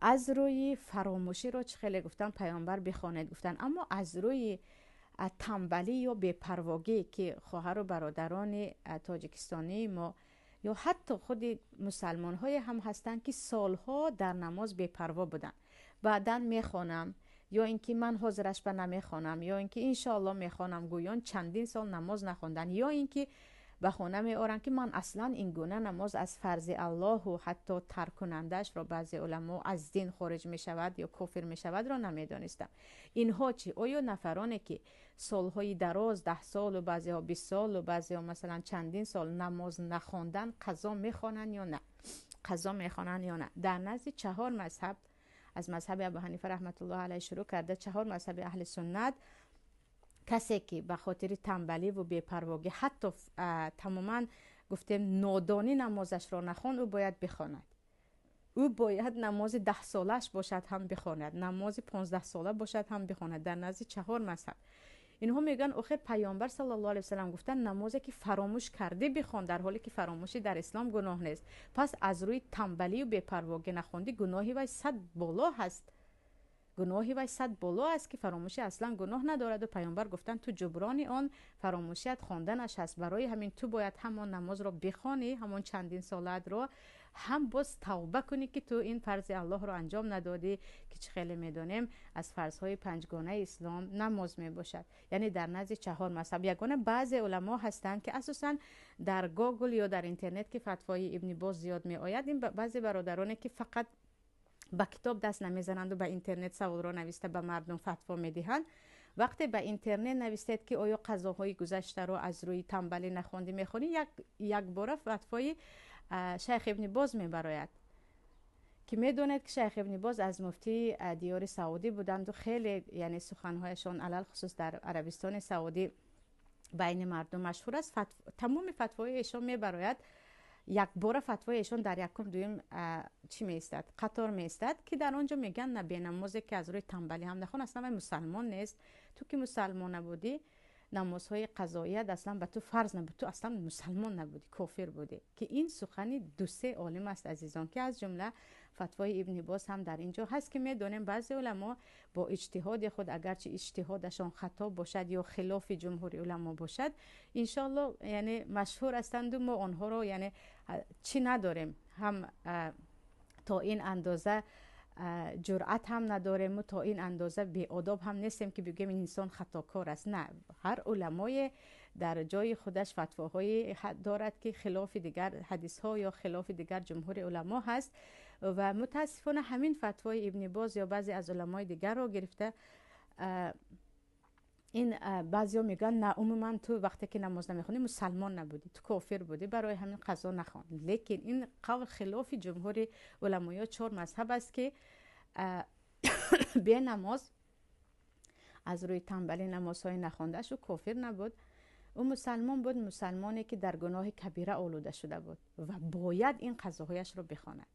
از روی فراموشی رو چه خیلی گفتن پیامبر بخواند گفتن، اما از روی تنبلی یا بی‌پرواگی که خواهر و برادران تاجیکستانی ما یا حتی خود مسلمان های هم هستن که سالها در نماز بی‌پروا بودن، بعداً میخوانم یا اینکه من حاضرش به نمیخوانم یا اینکه انشاءالله میخوانم، گویان چندین سال نماز نخوندن، یا اینکه به خانه می آورن که من اصلا این گونه نماز از فرض الله و حتی ترک کنندش را بعضی علما از دین خارج می شود یا کافر می شود را نمیدانستم. اینها چی؟ آیا نفرانی که سالهای دراز 10 سال و بعضی ها 20 سال و بعضی ها مثلا چندین سال نماز نخواندن قضا میخوانن یا نه؟ قضا میخوانن یا نه؟ در نزد 4 مذهب، از مذهب ابو حنیفه رحمت الله علیه شروع کرده 4 مذهب اهل سنت، کسی که به خاطر تنبلی و بی‌پرواگی حتی تماما گفتیم نادانی نمازش را نخواند، او باید بخواند. او باید نماز 10 سالش باشد هم بخواند، نماز 15 ساله باشد هم بخواند. در نزد 4 مذهب اینها میگن آخر پیامبر صلی الله علیه و سلم گفتن نمازی که فراموش کرده بخوان، در حالی که فراموشی در اسلام گناه نیست. پس از روی تنبلی و بی‌پرواگی نخواندی گناهی وای 100 بالا هست، گناهی وای 100 بالا است که فراموشی اصلا گناه ندارد و پیامبر گفتن تو جبران آن فراموشیت خواندنش است. برای همین تو باید همان نماز را بخوانی، همان چندین سالت را، هم باز توبه کنی که تو این فرض الله را انجام ندادی که چه خیلی میدونیم از فرضهای 5 گانه اسلام نماز می باشد. یعنی در نزد 4 مذهب یگانه بعضی علما هستند که اساسا در گوگل یا در اینترنت که فتوای ابن باز زیاد می آید، این بعضی برادرانی که فقط با کتاب دست نمیزنند و به اینترنت سوال را نوشته به مردم فتوا میدهند، وقتی به اینترنت نوشتید که آیا قضاهای گذشته رو از روی تنبلی نخوندی میخونی، یک بار فتوای شیخ ابن باز میبراید که میدونید که شیخ ابن باز از مفتی دیار سعودی بودند و خیلی یعنی سخنهایشان علل خصوص در عربستان سعودی بین مردم مشهور است. تمام فتوای ایشان میبراید، یک بار فتوای ایشان در یکم دویم چی میستد؟ قطار میستد که در آنجا میگن نه بینمازی که از روی تنبلی هم نخون اصلا مسلمان نیست. تو که مسلمان نبودی نمازهای قضاییت اصلا به تو فرض نبود، تو اصلا مسلمان نبودی، کافر بودی. که این سخنی 2-3 عالم است عزیزان، که از جمله فتوای ابن باز هم در اینجا هست که میدونیم بعضی علما با اجتهاد خود، اگرچه اجتهادشان خطا باشد یا خلاف جمهور علما باشد، انشالله یعنی مشهور هستند و ما آنها رو یعنی چی نداریم، هم تا این اندازه جرأت هم نداریم و تا این اندازه بی آداب هم نیستیم که بگیم این انسان خطاکار است. نه، هر علمای در جای خودش فتواهایی دارد که خلاف دیگر حدیث ها یا خلاف دیگر جمهور علما هست و متاسفانه همین فتوای ابن باز یا بعضی از علمای دیگر رو گرفته این بعضیا میگن نه عموما تو وقتی که نماز نمیخونی مسلمان نبودی، تو کافر بودی، برای همین قضا نخوان. لیکن این قول خلاف جمهور علمای 4 مذهب است که به نماز از روی تنبلی نمازهای نخواندهش و کافر نبود، او مسلمان بود، مسلمانی که در گناه کبیره آلوده شده بود و باید این قضاهایش رو بخواند.